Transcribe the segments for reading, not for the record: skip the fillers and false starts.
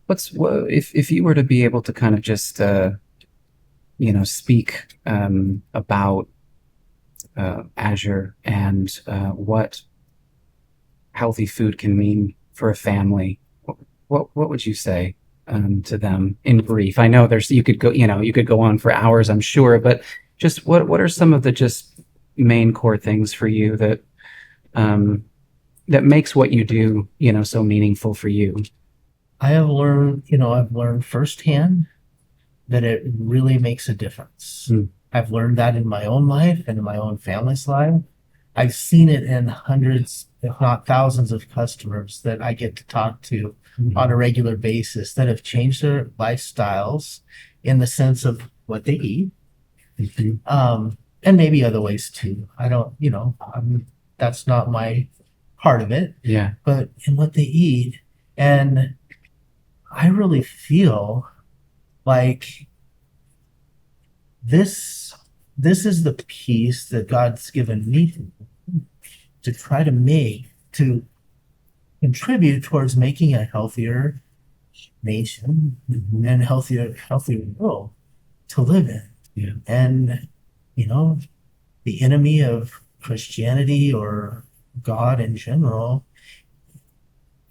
If you were to be able to kind of just speak about Azure and what healthy food can mean for a family, what would you say to them in brief? I know you could go, you could go on for hours, I'm sure, but just what are some of the just main core things for you um, that makes what you do, so meaningful for you? I've learned firsthand that it really makes a difference. Mm. I've learned that in my own life and in my own family's life. I've seen it in hundreds, if not thousands, of customers that I get to talk to on a regular basis that have changed their lifestyles in the sense of what they eat, Mhm. and maybe other ways too. I don't, that's not my part of it, Yeah. but in what they eat. And I really feel like this this is the piece that God's given me to try to make to contribute towards making a healthier nation and healthier world to live in. Yeah. And the enemy of Christianity or God in general,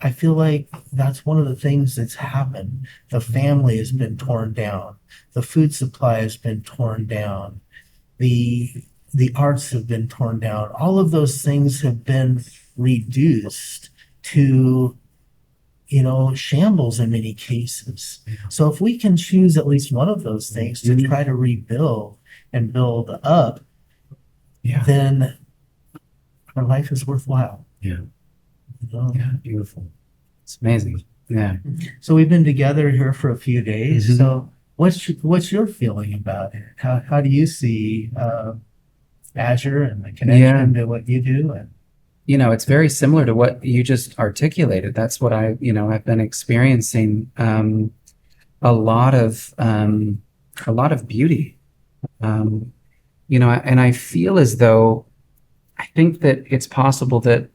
I feel like that's one of the things that's happened. The family has been torn down. The food supply has been torn down. The the arts have been torn down. All of those things have been reduced to, shambles in many cases. So if we can choose at least one of those things to try to rebuild and build up, Yeah. then our life is worthwhile. Yeah. You Yeah. Beautiful. It's amazing. Yeah. So we've been together here for a few days. Mhm. So what's your feeling about it? How do you see Azure and the connection to what you do? And It's very similar to what you just articulated. That's what I've been experiencing a lot of beauty. Um, and I feel as though I think that it's possible that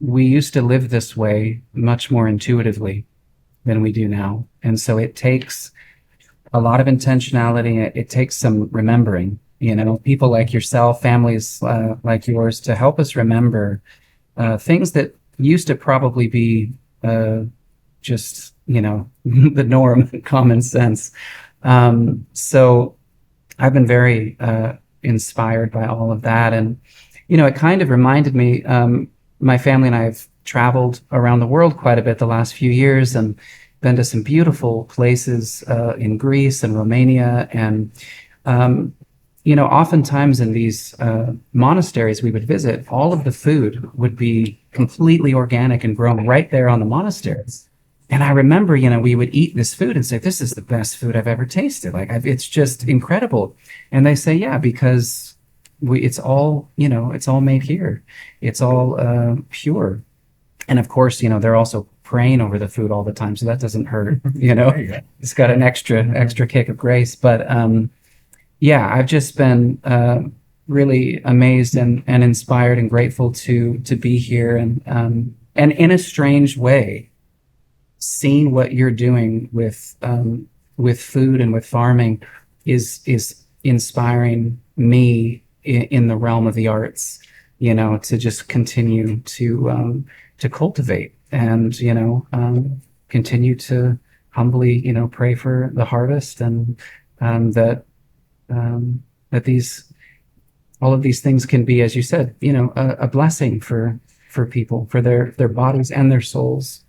we used to live this way much more intuitively than we do now. And so it takes a lot of intentionality. It takes some remembering, people like yourself, families like yours to help us remember things that used to probably be just, the norm, common sense. So I've been very inspired by all of that. And, it kind of reminded me, my family and I have traveled around the world quite a bit the last few years and been to some beautiful places in Greece and Romania. And, oftentimes in these monasteries we would visit, all of the food would be completely organic and grown right there on the monasteries. And I remember, we would eat this food and say, this is the best food I've ever tasted. Like, it's just incredible. And they say, yeah, because it's all, it's all made here. It's all pure. And of course, they're also praying over the food all the time. So that doesn't hurt, There you go. it's got an extra kick of grace. But yeah, I've just been really amazed and inspired and grateful to be here. And in a strange way, seeing what you're doing with food and with farming is inspiring me in the realm of the arts, to just continue to cultivate and continue to humbly pray for the harvest and that that these all of these things can be, as you said, a blessing for people, for their bodies and their souls.